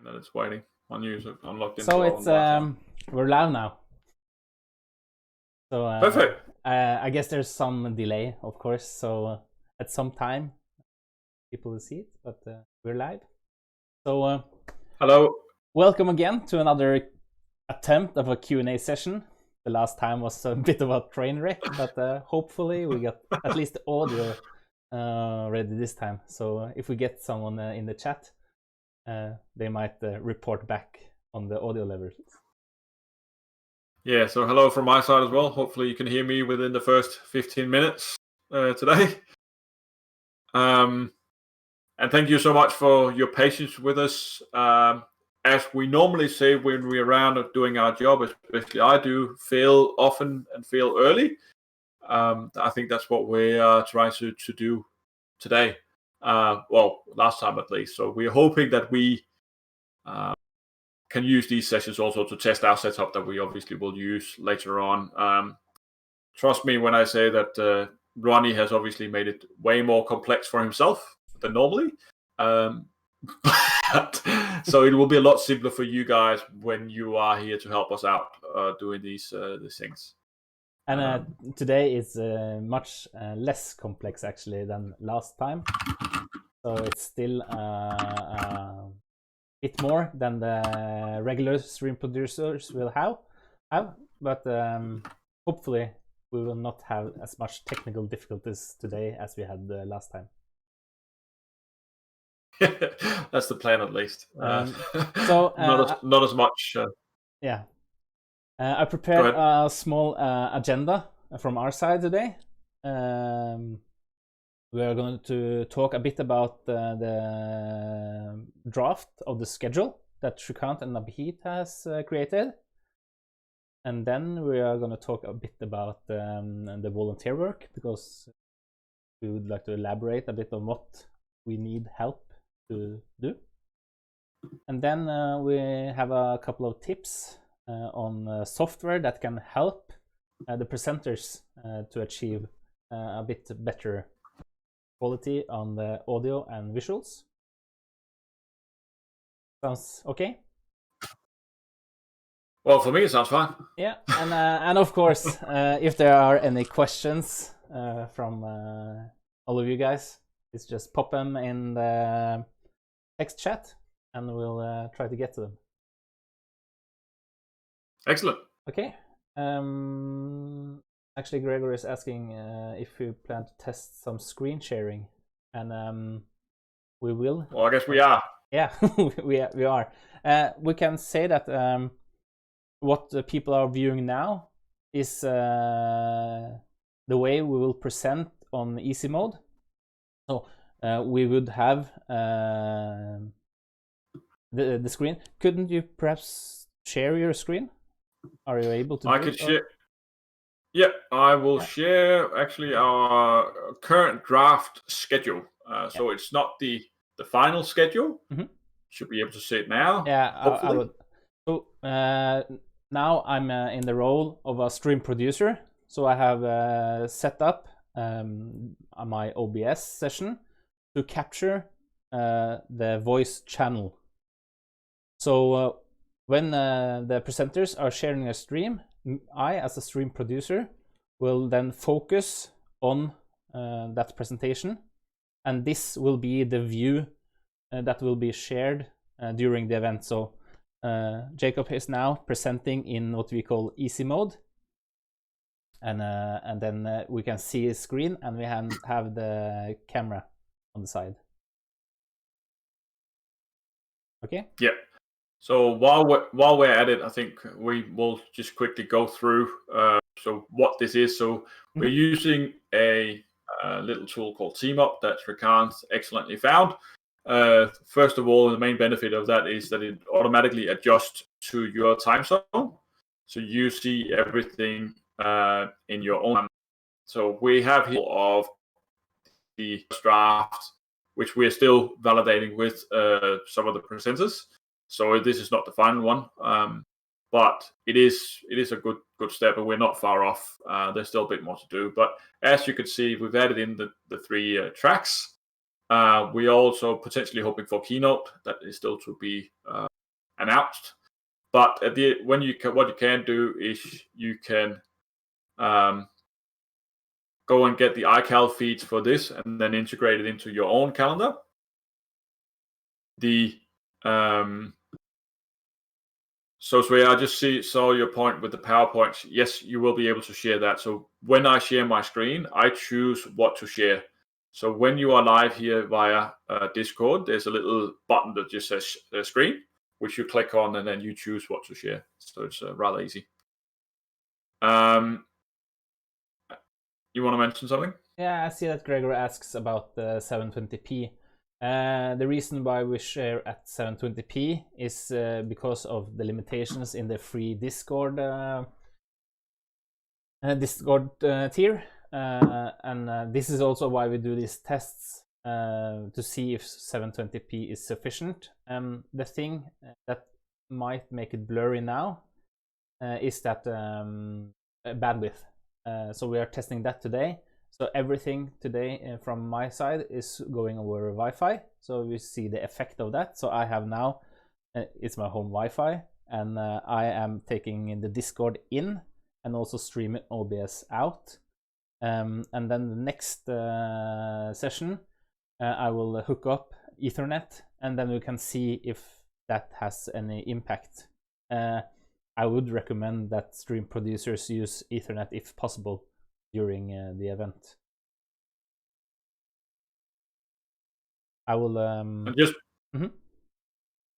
And it's waiting on you, so I'm logged into So our it's own we're live now. So Perfect. I guess there's some delay, of course. So at some time, people will see it, but we're live. So Hello. welcome again to another attempt of a Q&A session. The last time was a bit of a train wreck, but hopefully we got at least the audio ready this time. So if we get someone in the chat, they might report back on the audio levels. Yeah, so hello from my side as well. Hopefully you can hear me within the first 15 minutes today. And thank you so much for your patience with us. As we normally say when we're around doing our job, especially I do, fail often and fail early. I think that's what we are trying to do today. Well, last time at least. So we're hoping that we can use these sessions also to test our setup that we obviously will use later on. Trust me when I say that Ronnie has obviously made it way more complex for himself than normally. But, so it will be a lot simpler for you guys when you are here to help us out doing these things. And today is much less complex actually than last time. So it's still a bit more than the regular stream producers will have. But hopefully we will not have as much technical difficulties today as we had last time. That's the plan, at least. So not as much. Yeah. I prepared a small agenda from our side today. We are going to talk a bit about the draft of the schedule that Shrikant and Nabhit has created. And then we are going to talk a bit about the volunteer work, because we would like to elaborate a bit on what we need help to do. And then we have a couple of tips on software that can help the presenters to achieve a bit better quality on the audio and visuals. Sounds okay? Well, for me it sounds fine. Yeah, and of course, if there are any questions from all of you guys, it's just pop them in the text chat and we'll try to get to them. Excellent. Okay. Actually, Gregor is asking if we plan to test some screen sharing, and we will. Well, I guess we are. Yeah, we are. We can say that what the people are viewing now is the way we will present on easy mode. So we would have the screen. Couldn't you perhaps share your screen? Are you able to? I could share. Yeah, I will share actually our current draft schedule. So it's not the final schedule. Mm-hmm. Should be able to see it now. Yeah, hopefully. I would. So now I'm in the role of a stream producer. So I have set up my OBS session to capture the voice channel. So when the presenters are sharing a stream, I, as a stream producer, will then focus on that presentation, and this will be the view that will be shared during the event. So Jacob is now presenting in what we call easy mode, and then we can see his screen, and we have the camera on the side. Okay? Yeah. So while we're at it, I think we will just quickly go through so what this is. So we're using a little tool called TeamUp that Shrikant excellently found. First of all, the main benefit of that is that it automatically adjusts to your time zone, so you see everything in your own time. So we have here of the draft, which we're still validating with some of the presenters. So this is not the final one, but it is a good step, and we're not far off. There's still a bit more to do, but as you can see, we've added in the three tracks. We're also potentially hoping for Keynote. That is still to be announced. But what you can do is you can go and get the iCal feeds for this and then integrate it into your own calendar. So Svea, I just saw your point with the PowerPoints. Yes, you will be able to share that. So when I share my screen, I choose what to share. So when you are live here via Discord, there's a little button that just says screen, which you click on, and then you choose what to share. So it's rather easy. You want to mention something? Yeah, I see that Gregor asks about the 720p. The reason why we share at 720p is because of the limitations in the free Discord tier, and this is also why we do these tests to see if 720p is sufficient. The thing that might make it blurry now is that bandwidth. So we are testing that today. So everything today from my side is going over Wi-Fi. So we see the effect of that. So I have now, it's my home Wi-Fi, and I am taking the Discord in and also streaming OBS out. And then the next session, I will hook up Ethernet, and then we can see if that has any impact. I would recommend that stream producers use Ethernet if possible during the event. I will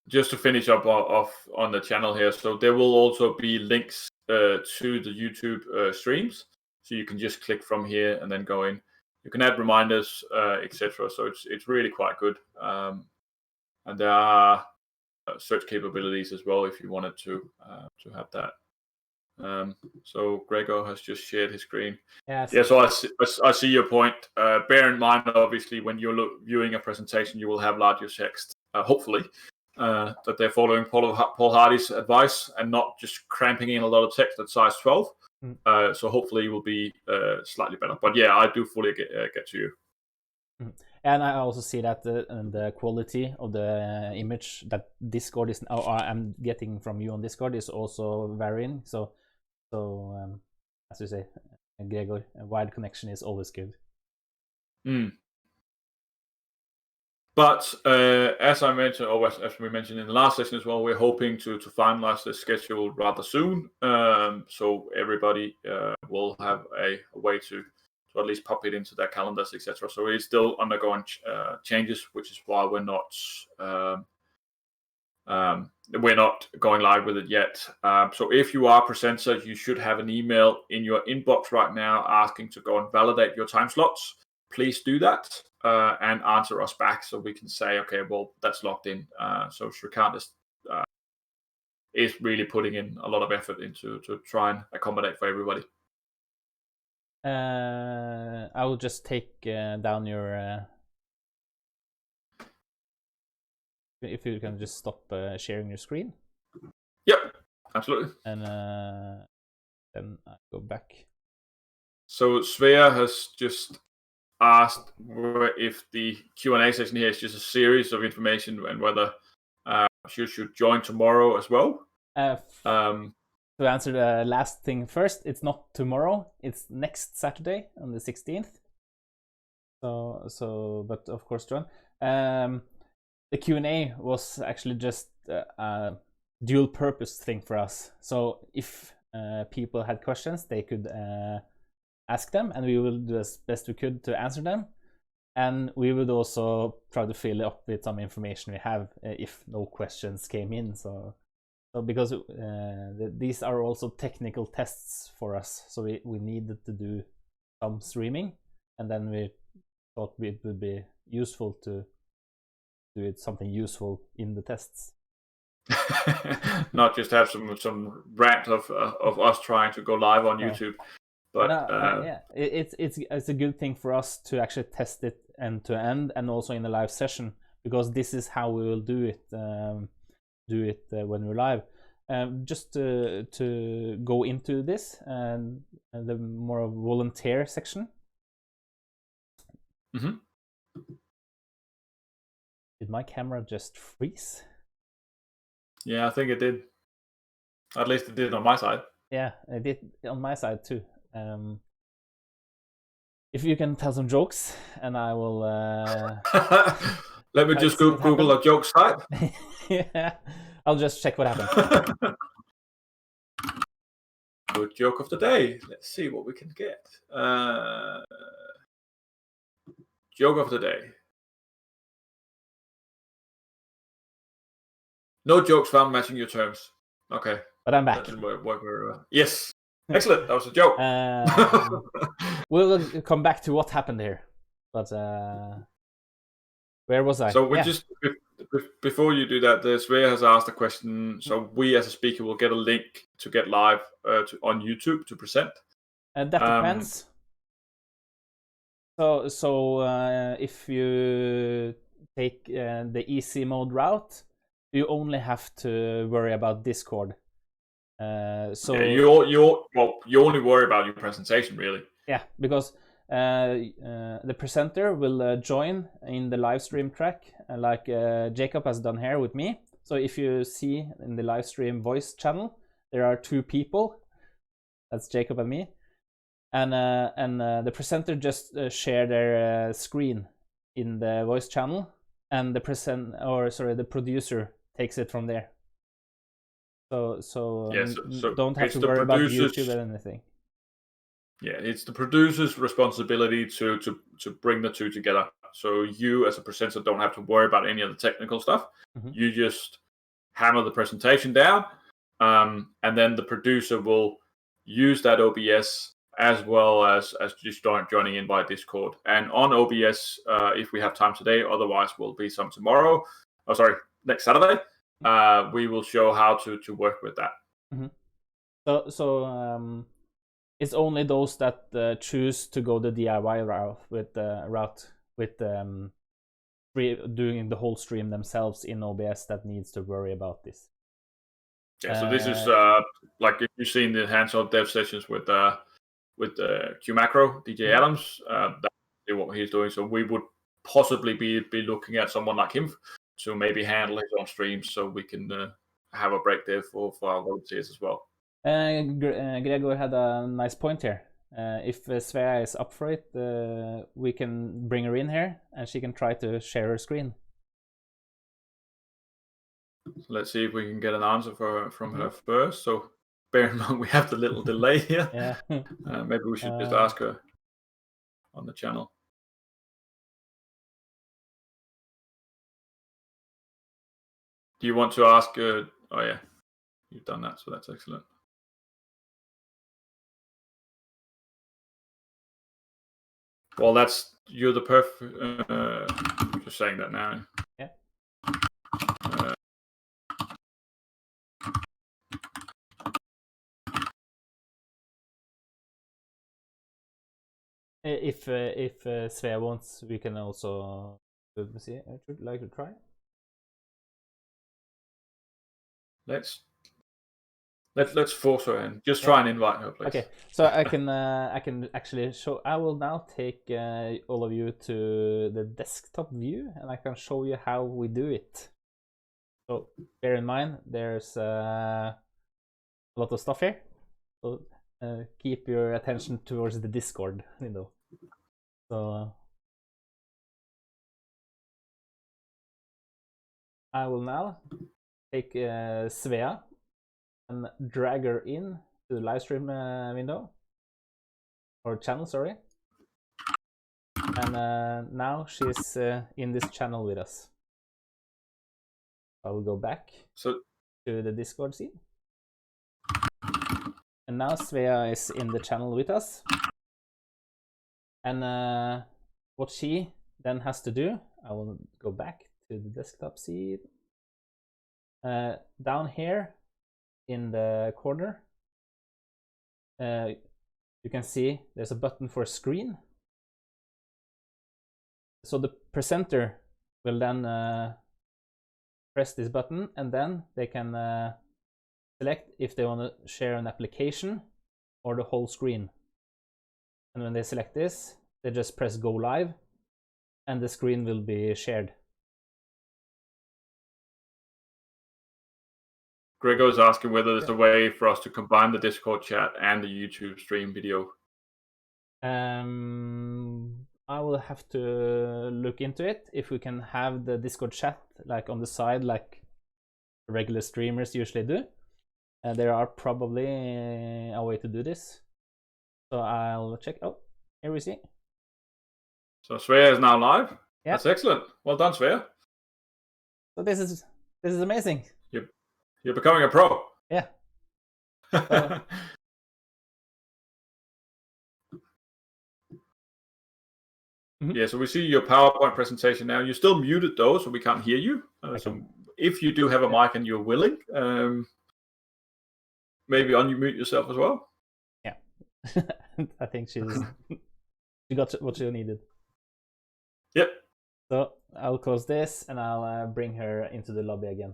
just to finish up off on the channel here. So there will also be links to the YouTube streams, so you can just click from here and then go in. You can add reminders, etc. So it's really quite good, and there are search capabilities as well if you wanted to have that. So Gregor has just shared his screen. Yes. Yeah, so I see your point. Bear in mind, obviously, when you're viewing a presentation, you will have larger text, hopefully, that they're following Paul Hardy's advice and not just cramping in a lot of text at size 12. So hopefully it will be slightly better. But yeah, I do fully get to you. And I also see that the quality of the image that Discord is, or I'm getting from you on Discord, is also varying. So as you say, Gregor, a wide connection is always good. But as I mentioned, or as we mentioned in the last session as well, we're hoping to finalize the schedule rather soon. So everybody will have a way to at least pop it into their calendars, etc. So it's still undergoing changes, which is why we're not going live with it yet. So if you are a presenter, you should have an email in your inbox right now asking to go and validate your time slots. Please do that and answer us back so we can say, okay, well, that's locked in. So Shrikant is really putting in a lot of effort into to try and accommodate for everybody. I will just take down your... if you can just stop sharing your screen. Yep, absolutely. And then I go back. So Svea has just asked if the Q&A session here is just a series of information and whether she should join tomorrow as well. To answer the last thing first, it's not tomorrow, it's next Saturday on the 16th. So but of course, John. The Q&A was actually just a dual purpose thing for us. So if people had questions, they could ask them, and we will do as best we could to answer them. And we would also try to fill up with some information we have if no questions came in. So because these are also technical tests for us, so we needed to do some streaming, and then we thought it would be useful to do it something useful in the tests. Not just have some rant of us trying to go live on YouTube. But yeah, it's a good thing for us to actually test it end to end, and also in the live session, because this is how we will do it. When we're live. Just to go into this and the more volunteer section. Mm-hmm. Did my camera just freeze? Yeah, I think it did. At least it did on my side. Yeah, it did on my side too. If you can tell some jokes, and I will. Let me just Google a joke site. Yeah, I'll just check what happened. Good joke of the day. Let's see what we can get. Joke of the day. No jokes found matching your terms. Okay. But I'm back. That didn't work very well. Yes. Excellent. That was a joke. We'll come back to what happened here. But where was I? So we just before you do that, Svea has asked a question. So we, as a speaker, will get a link to get live on YouTube to present. That depends. So if you take the easy mode route, you only have to worry about Discord. So yeah, you only worry about your presentation, really. Yeah, because the presenter will join in the live stream track, like Jacob has done here with me. So if you see in the live stream voice channel, there are two people. That's Jacob and me, and the presenter just share their screen in the voice channel, and the producer takes it from there. So don't have to worry about YouTube or anything. Yeah, it's the producer's responsibility to bring the two together. So you, as a presenter, don't have to worry about any of the technical stuff. Mm-hmm. You just hammer the presentation down, and then the producer will use that OBS as well as just joining in by Discord. And on OBS, if we have time today, otherwise will be some tomorrow. Oh, sorry, next Saturday. We will show how to work with that. Mm-hmm. So it's only those that choose to go the DIY route with doing the whole stream themselves in OBS that needs to worry about this. Yeah, so this is like if you've seen the hands-on dev sessions with Q Macro, DJ Adams, that's what he's doing. So we would possibly be looking at someone like him to maybe handle his own streams, so we can have a break there for our volunteers as well. Gregor had a nice point here. If Svea is up for it, we can bring her in here and she can try to share her screen. Let's see if we can get an answer from her first. So bear in mind we have the little delay here. Yeah. Maybe we should just ask her on the channel. Do you want to ask? Oh yeah, you've done that, so that's excellent. Well, you're the perfect. Just saying that now. Yeah. If Svea wants, we can also see. I would like to try. Let's force her in. Just try and invite her, please. Okay, so I can actually show. I will now take all of you to the desktop view, and I can show you how we do it. So bear in mind, there's a lot of stuff here. So keep your attention towards the Discord window. So I will now take Svea and drag her in to the live stream window or channel, sorry. And now she's in this channel with us. I will go back to the Discord scene. And now Svea is in the channel with us. And what she then has to do, I will go back to the desktop scene. Down here in the corner, you can see there's a button for screen. So the presenter will then press this button, and then they can select if they want to share an application or the whole screen. And when they select this, they just press go live, and the screen will be shared. Gregor is asking whether there's a way for us to combine the Discord chat and the YouTube stream video. I will have to look into it. If we can have the Discord chat like on the side, like regular streamers usually do, there are probably a way to do this. So I'll check. Oh, here we see. So Svea is now live. Yeah. That's excellent. Well done, Svea. So this is amazing. You're becoming a pro. Yeah. Yeah, so we see your PowerPoint presentation now. You're still muted though, so we can't hear you. So if you do have a mic and you're willing, maybe unmute yourself as well. Yeah. I think she got what she needed. Yep. So I'll close this and I'll bring her into the lobby again.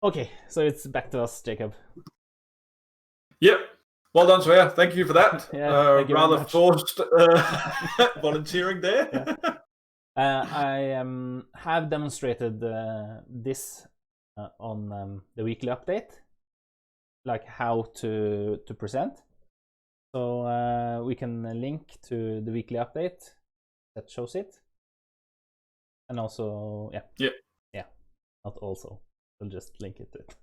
Okay, so it's back to us, Jacob. Yep. Well done, Svea. Thank you for that. Yeah, rather forced volunteering there. Yeah. I have demonstrated this on the weekly update, like how to present. So we can link to the weekly update that shows it, and also not also. We'll just link it to it.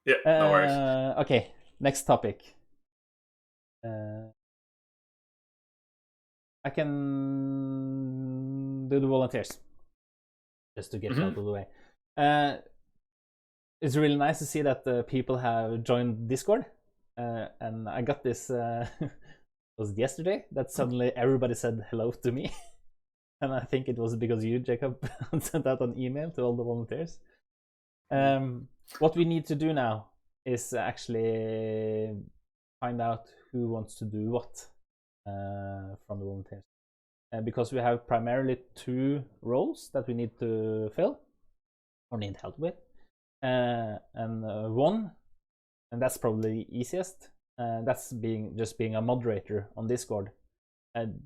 Yeah, no worries. Okay, next topic. I can do the volunteers just to get it out of the way. It's really nice to see that people have joined Discord, and I got this. Was it yesterday that suddenly everybody said hello to me, and I think it was because you, Jacob, sent out an email to all the volunteers. What we need to do now is actually find out who wants to do what from the volunteers, because we have primarily 2 roles that we need to fill or need help with, and one, and that's probably the easiest, that's being a moderator on Discord,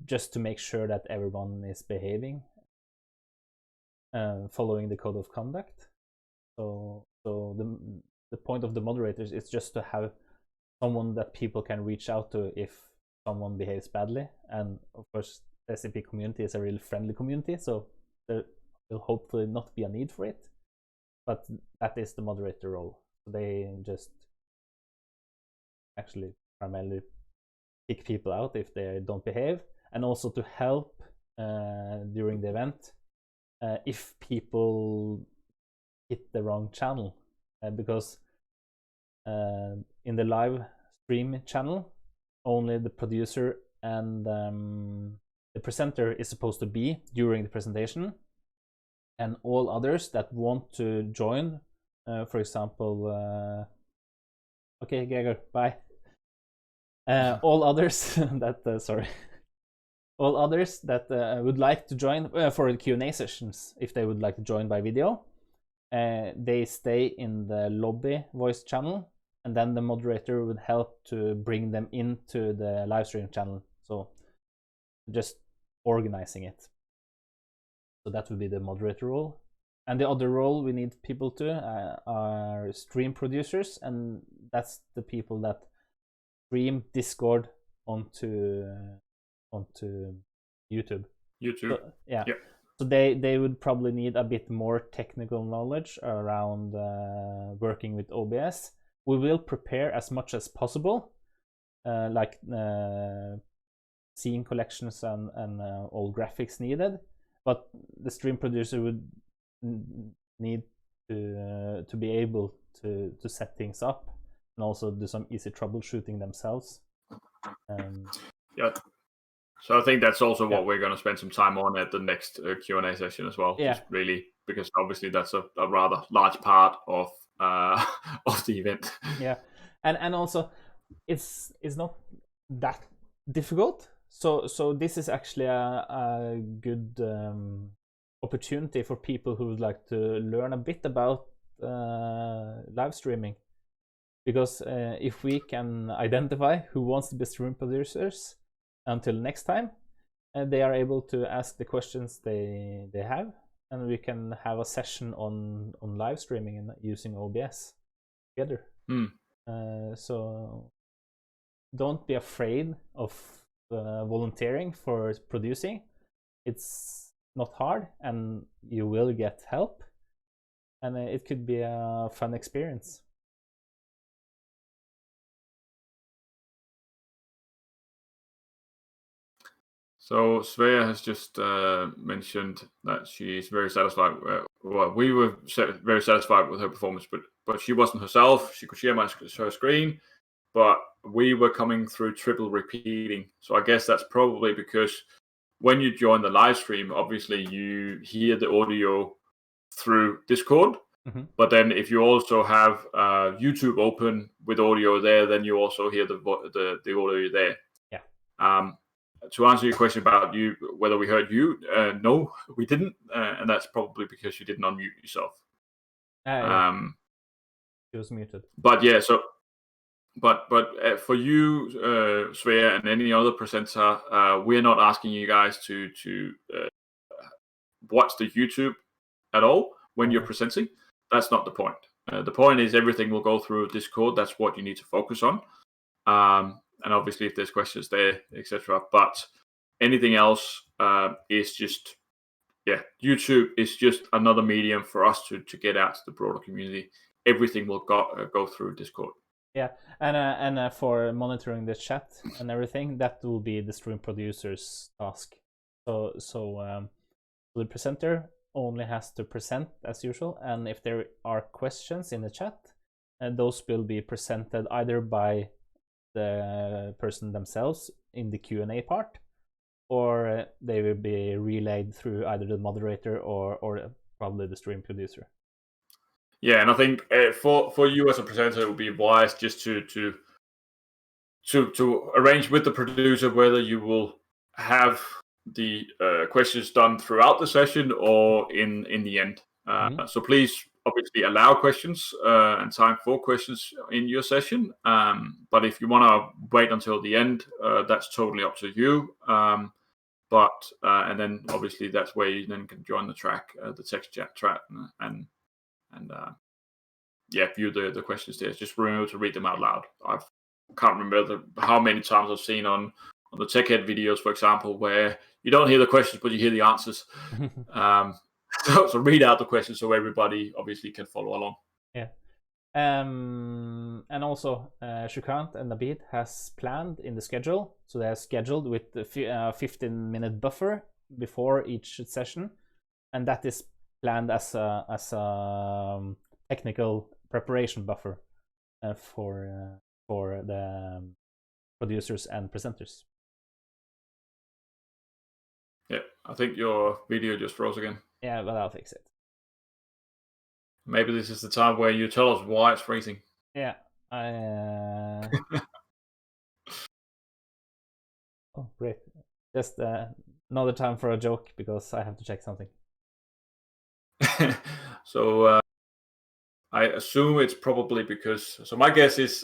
just to make sure that everyone is behaving, following the code of conduct. So the point of the moderators is just to have someone that people can reach out to if someone behaves badly. And of course, the SCP community is a really friendly community, so there will hopefully not be a need for it. But that is the moderator role. So they just actually primarily kick people out if they don't behave, and also to help during the event if people hit the wrong channel, because in the live stream channel only the producer and the presenter is supposed to be during the presentation, and all others that want to join, for example, okay, Gregor, bye. All others that all others that would like to join for the Q&A sessions, if they would like to join by video, they stay in the lobby voice channel, and then the moderator would help to bring them into the live stream channel. So just organizing it. So that would be the moderator role. And the other role we need people to are stream producers, and that's the people that stream Discord onto YouTube. YouTube. So, yeah. So they would probably need a bit more technical knowledge around working with OBS. We will prepare as much as possible, like scene collections and all graphics needed. But the stream producer would need to be able to set things up and also do some easy troubleshooting themselves. Yeah. So I think that's also what we're going to spend some time on at the next Q&A session as well. Yeah. Just really, because obviously that's a rather large part of the event. Yeah, and also it's not that difficult. So this is actually a good opportunity for people who would like to learn a bit about live streaming, because if we can identify who wants to be stream producers until next time, they are able to ask the questions they have, and we can have a session on live streaming and using OBS together. So don't be afraid of volunteering for producing. It's not hard, and you will get help, and it could be a fun experience. So Svea has just mentioned that she's very satisfied. Well, we were very satisfied with her performance, but she wasn't herself. She could share her screen, but we were coming through triple repeating. So I guess that's probably because when you join the live stream, obviously you hear the audio through Discord. But then if you also have YouTube open with audio there, then you also hear the audio there. Yeah. To answer your question about whether we heard you, no, we didn't, and that's probably because you didn't unmute yourself. Yeah. It was muted. But yeah, so, but for you, Svea, and any other presenter, we're not asking you guys to watch the YouTube at all when you're presenting. That's not the point. The point is everything will go through Discord. That's what you need to focus on. And obviously, if there's questions there, etc. But anything else is just, YouTube is just another medium for us to get out to the broader community. Everything will go through Discord. Yeah, and for monitoring the chat and everything, that will be the stream producer's task. So the presenter only has to present as usual, and if there are questions in the chat, those will be presented either by the person themselves in the Q&A part, or they will be relayed through either the moderator or probably the stream producer. Yeah, and I think for you as a presenter, it would be wise just to arrange with the producer whether you will have the questions done throughout the session or in the end. So please obviously allow questions and time for questions in your session. But if you want to wait until the end, that's totally up to you. And then obviously that's where you then can join the track, the text chat track, and view the questions there. Just remember to read them out loud. I can't remember how many times I've seen on the TechHead videos, for example, where you don't hear the questions, but you hear the answers. So read out the questions so everybody obviously can follow along. Yeah. And also, Shrikant and Nabeed has planned in the schedule. So they're scheduled with a 15-minute buffer before each session. And that is planned as a technical preparation buffer for the producers and presenters. Yeah, I think your video just froze again. Yeah, but I'll fix it. Maybe this is the time where you tell us why it's freezing. Yeah, oh, great. Just another time for a joke because I have to check something. So I assume it's probably because. So my guess is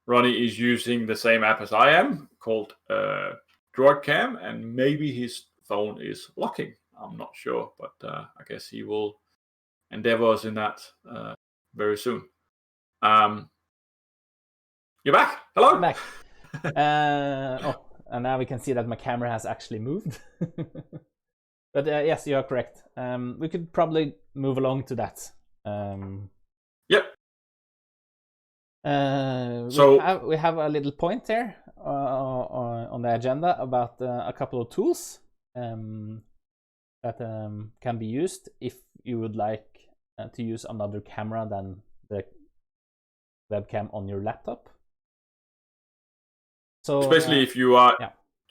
Ronnie is using the same app as I am, called DroidCam, and maybe his phone is locking. I'm not sure, but I guess he will endeavor us in that very soon. You're back. Hello. I'm back. And now we can see that my camera has actually moved. But yes, you are correct. We could probably move along to that. Yep. We have a little point there on the agenda about a couple of tools that can be used if you would like to use another camera than the webcam on your laptop. So especially if you are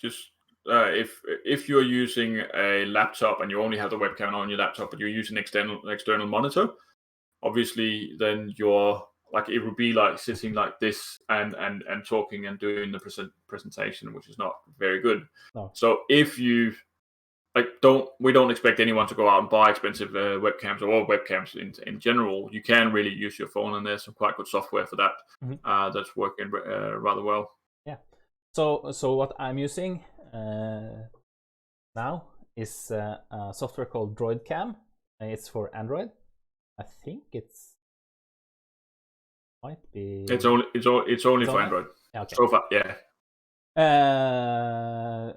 just if you're using a laptop and you only have the webcam on your laptop, but you're using external monitor, obviously then you're like, it would be like sitting like this and talking and doing the presentation, which is not very good. No. So if you we don't expect anyone to go out and buy expensive webcams or webcams in general. You can really use your phone, and there's some quite good software for that. That's working rather well. Yeah. So what I'm using now is a software called DroidCam. It's for Android. I think might be. It's only for Android. Okay. So far, yeah.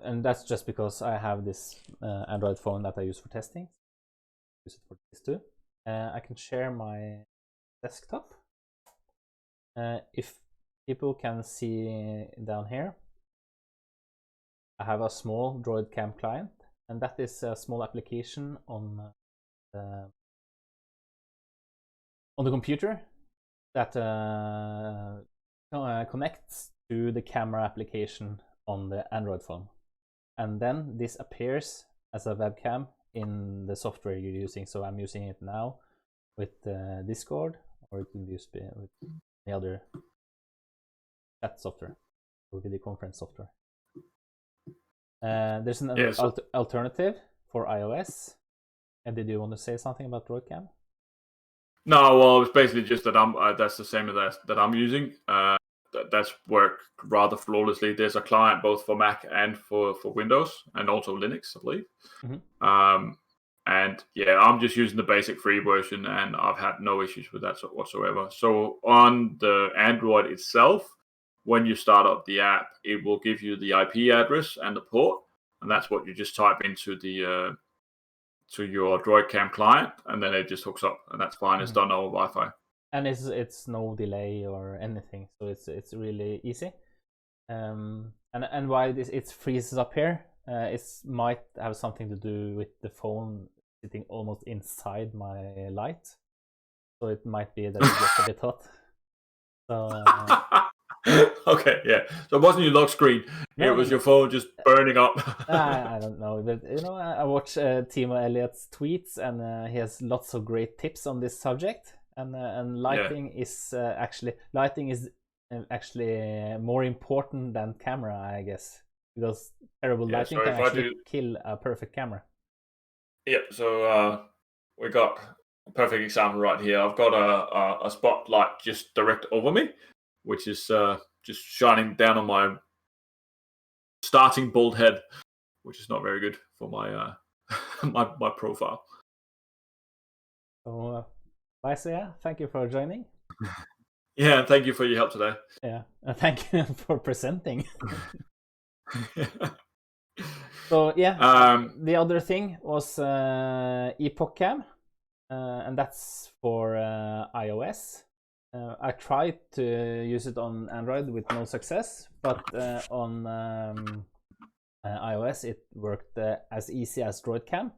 And that's just because I have this Android phone that I use for testing. Use it for this too. I can share my desktop. If people can see down here, I have a small DroidCam client, and that is a small application on the computer that connects to the camera application on the Android phone, and then this appears as a webcam in the software you're using. So I'm using it now with Discord, or it can be used with any other chat software or video conference software. There's an alternative for iOS. And did you want to say something about DroidCam? No, well, it's basically just that that's the same as that I'm using. That's worked rather flawlessly. There's a client both for Mac and for Windows, and also Linux, I believe. Mm-hmm. And yeah, I'm just using the basic free version, and I've had no issues with that whatsoever. So on the Android itself, when you start up the app, it will give you the IP address and the port, and that's what you just type into the to your DroidCam client, and then it just hooks up, and that's fine. It's done over Wi-Fi, and it's no delay or anything, so it's really easy. And why it freezes up here? It might have something to do with the phone sitting almost inside my light, so it might be that it gets a bit hot. So okay, yeah. So it wasn't your lock screen; it was your phone just burning up. I don't know, but I watch Timo Elliott's tweets, and he has lots of great tips on this subject. And lighting is actually more important than camera, I guess, because terrible lighting can actually kill a perfect camera. Yeah, so we got a perfect example right here. I've got a spotlight just direct over me, which is just shining down on my starting bald head, which is not very good for my my profile. So, Vaisia, thank you for joining. Yeah, thank you for your help today. Yeah, thank you for presenting. So yeah, the other thing was EpochCam, and that's for iOS. I tried to use it on Android with no success, but on iOS it worked as easy as DroidCam.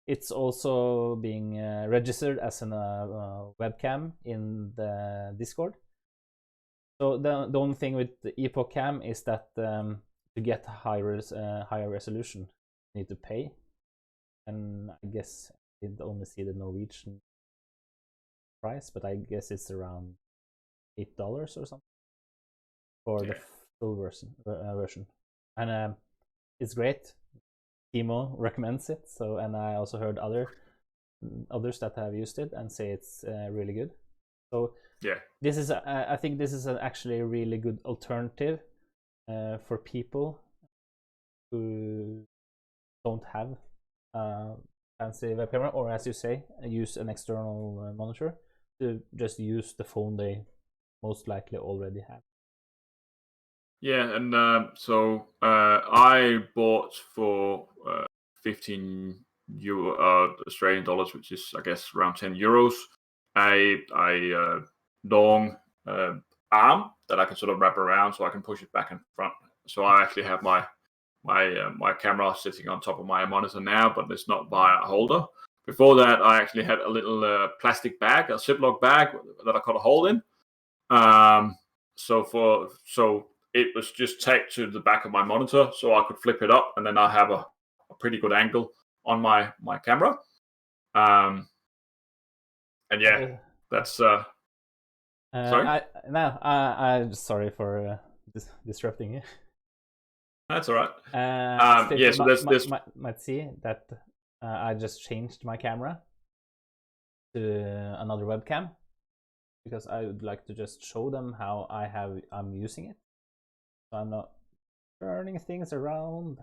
It's also being registered as a webcam in the Discord. So the only thing with the EpochCam is that to get higher resolution, you need to pay, and I guess I did only see the Norwegian price, but I guess it's around $8 or something for the full version. And it's great. Timo recommends it, so, and I also heard others that have used it and say it's really good. So yeah, this is I think this is actually a really good alternative for people who don't have a fancy web camera, or as you say, use an external monitor, to just use the phone they most likely already have. Yeah, and so I bought for 15 Australian dollars, which is I guess around 10 euros, a long arm that I can sort of wrap around so I can push it back and front. So I actually have my camera sitting on top of my monitor now, but it's not by a holder. Before that, I actually had a little plastic bag, a Ziploc bag that I cut a hole in. So it was just taped to the back of my monitor, so I could flip it up, and then I have a pretty good angle on my camera. And yeah, that's sorry. I'm sorry for disrupting you. That's all right. Yeah, so there's might see that I just changed my camera to another webcam, because I would like to just show them how I'm using it. So I'm not turning things around.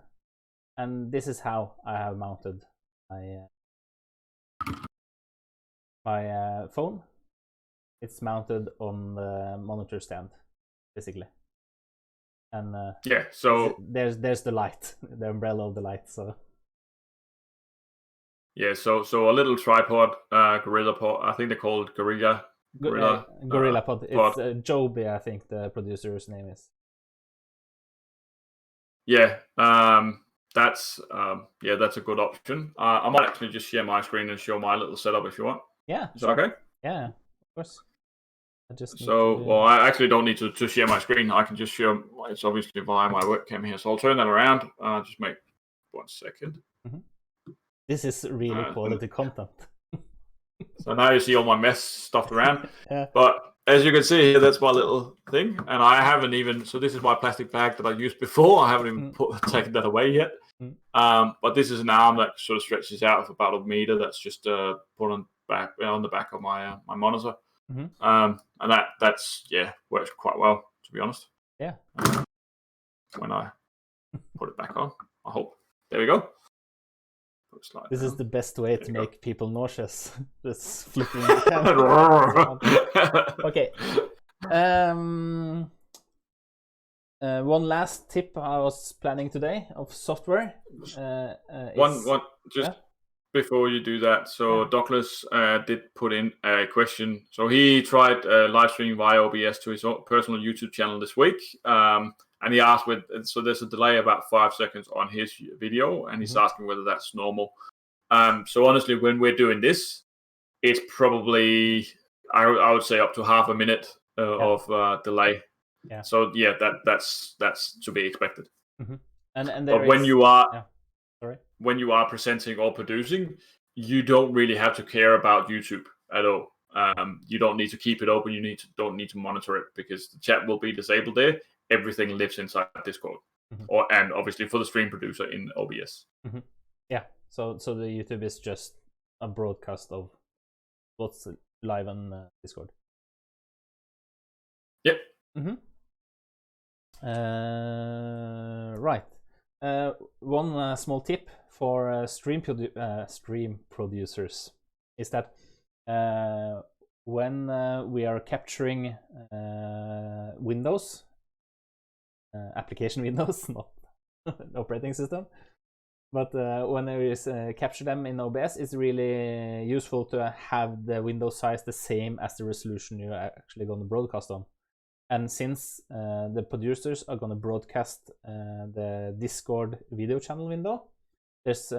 and this is how I have mounted my phone. It's mounted on the monitor stand, basically. And yeah, so there's the light, the umbrella of the light. So yeah, so a little tripod, Gorilla Pod. I think they call it Gorilla GorillaPod. Pod. It's Joby, I think the producer's name is. Yeah, that's a good option. I might actually just share my screen and show my little setup if you want. Yeah, Is sure. that okay? Yeah, of course. I just well, I actually don't need to share my screen. I can just show. It's obviously via my webcam here, so I'll turn that around. Just make 1 second. This is really quality content. So now you see all my mess stuffed around. Yeah. But as you can see here, that's my little thing, and I haven't even. So this is my plastic bag that I used before. I haven't even taken that away yet. But this is an arm that sort of stretches out for about a meter. That's just put on the back of my my monitor. And that's works quite well, to be honest. Yeah. When I put it back on, I hope. There we go. This is the best way to make people nauseous. Just flipping the camera. Okay. One last tip I was planning today of software. Before you do that, so Douglas did put in a question. So he tried live streaming via OBS to his own personal YouTube channel this week, and he asked so there's a delay about 5 seconds on his video, and he's asking whether that's normal. So honestly, when we're doing this, it's probably I would say up to half a minute of delay. Yeah. So that's to be expected. And but when you are when you are presenting or producing, you don't really have to care about YouTube at all. You don't need to keep it open. You don't need to monitor it because the chat will be disabled there. Everything lives inside Discord, and obviously for the stream producer in OBS. Yeah. So the YouTube is just a broadcast of what's live on Discord. Yep. Right. One small tip for stream producers is that when we are capturing Windows, application Windows, not operating system, but when we capture them in OBS, it's really useful to have the window size the same as the resolution you're actually going to broadcast on. And since the producers are going to broadcast the Discord video channel window, it's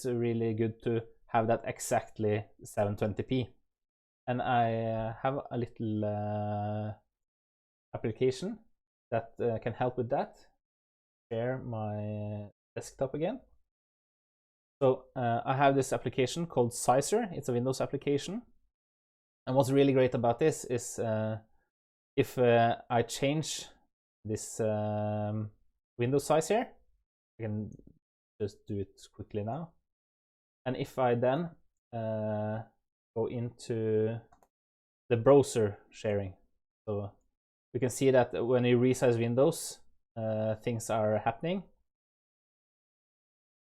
really good to have that exactly 720p. And I have a little application that can help with that. Share my desktop again. So I have this application called Sizer. It's a Windows application. And what's really great about this is if I change this window size here, I can just do it quickly now. And if I then go into the browser sharing, so we can see that when you resize windows, things are happening.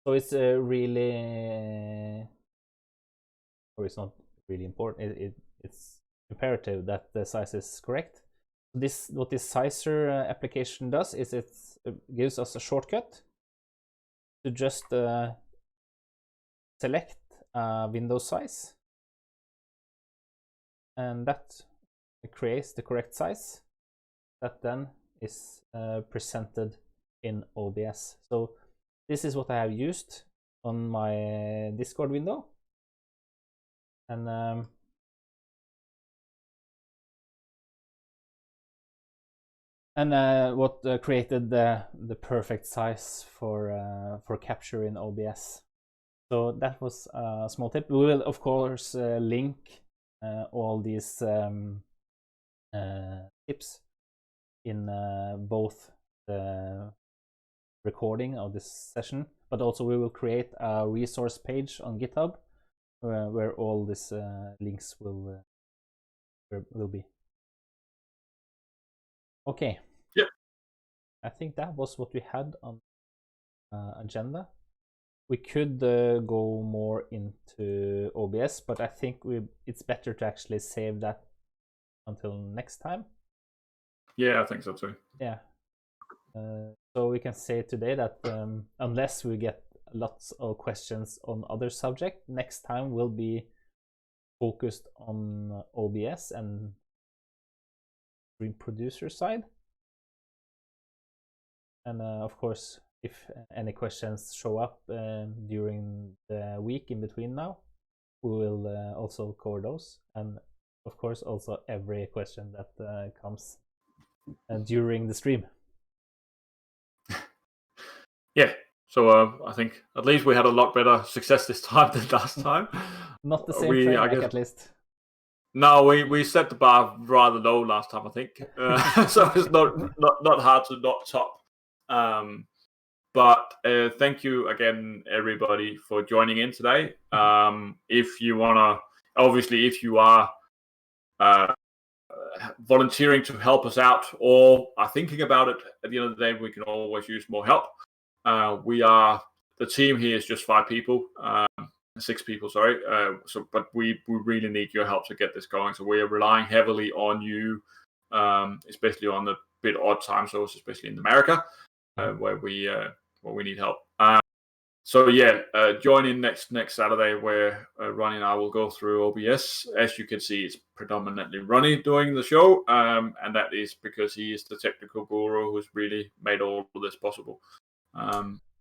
So it's really, or it's not really important. It's imperative that the size is correct. What this Sizer application does is it gives us a shortcut to just select window size, and that creates the correct size that then is presented in OBS. So this is what I have used on my Discord window, and what created the perfect size for capture in OBS. So that was a small tip. We will of course link all these tips in both the recording of this session, but also we will create a resource page on GitHub where all these links will be. Okay. Yep. I think that was what we had on agenda. we could go more into OBS, but I think it's better to actually save that until next time. Yeah, I think so too. Yeah. So we can say today that unless we get lots of questions on other subject, next time will be focused on OBS and Stream Producer side. And of course, if any questions show up during the week in between now, we will also cover those. And of course, also every question that comes during the stream. Yeah. So I think at least we had a lot better success this time than last time. Not the same framework, at least. No, we set the bar rather low last time, I think. So it's not hard to not top. But thank you again, everybody, for joining in today. If you wanna, obviously, if you are volunteering to help us out or are thinking about it, at the end of the day, we can always use more help. The team here is just 5 people, 6 people, sorry. But we really need your help to get this going. So we are relying heavily on you, especially on the bit odd time zones, especially in America, where we need help. So yeah, join in next Saturday where Ronnie and I will go through OBS. As you can see, it's predominantly Ronnie doing the show, and that is because he is the technical guru who's really made all of this possible.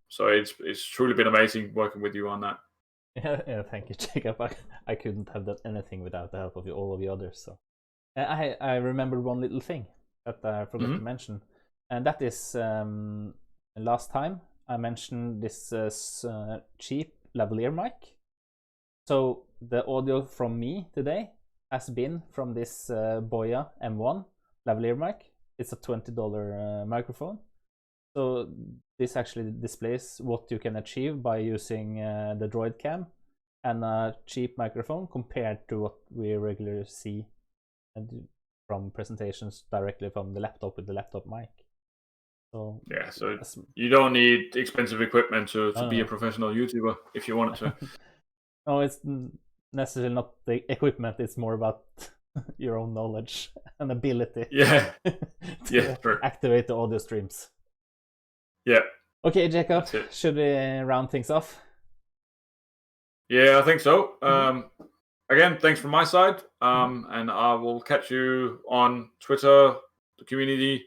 So it's truly been amazing working with you on that. Yeah, thank you, Jacob. I couldn't have done anything without the help of all of the others. So I remember one little thing that I forgot to mention, and that is last time I mentioned this cheap lavalier mic. So the audio from me today has been from this Boya M1 lavalier mic. It's a $20 microphone. So this actually displays what you can achieve by using the Droid Cam and a cheap microphone compared to what we regularly see from presentations directly from the laptop with the laptop mic. So yeah, so you don't need expensive equipment to be a professional YouTuber if you wanted to. No, it's necessarily not the equipment. It's more about your own knowledge and ability. Yeah, to activate the audio streams. Yeah. Okay, Jacob, should we round things off? Yeah, I think so. Again, thanks from my side. And I will catch you on Twitter, the community,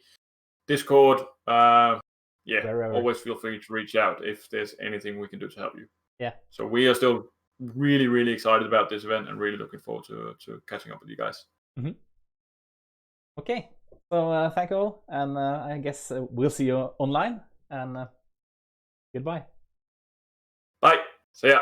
Discord. Always feel free to reach out if there's anything we can do to help you. Yeah. So we are still really, really excited about this event and really looking forward to catching up with you guys. Okay. So thank you all, and I guess we'll see you online. And goodbye. Bye. See ya.